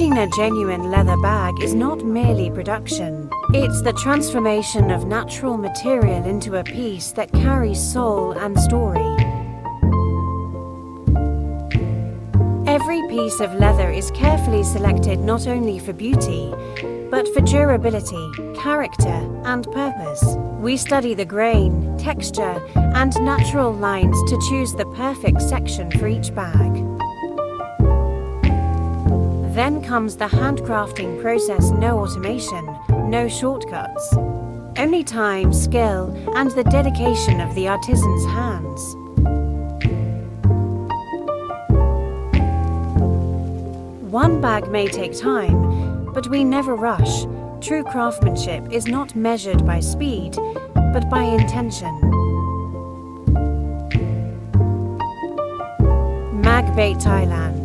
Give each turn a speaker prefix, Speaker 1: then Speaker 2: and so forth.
Speaker 1: Crafting a genuine leather bag is not merely production. It's the transformation of natural material into a piece that carries soul and story. Every piece of leather is carefully selected not only for beauty, but for durability, character, and purpose. We study the grain, texture, and natural lines to choose the perfect section for each bag. Then comes the handcrafting process. No automation, no shortcuts. Only time, skill, and the dedication of the artisan's hands. One bag may take time, but we never rush. True craftsmanship is not measured by speed, but by intention. Magbate, Thailand.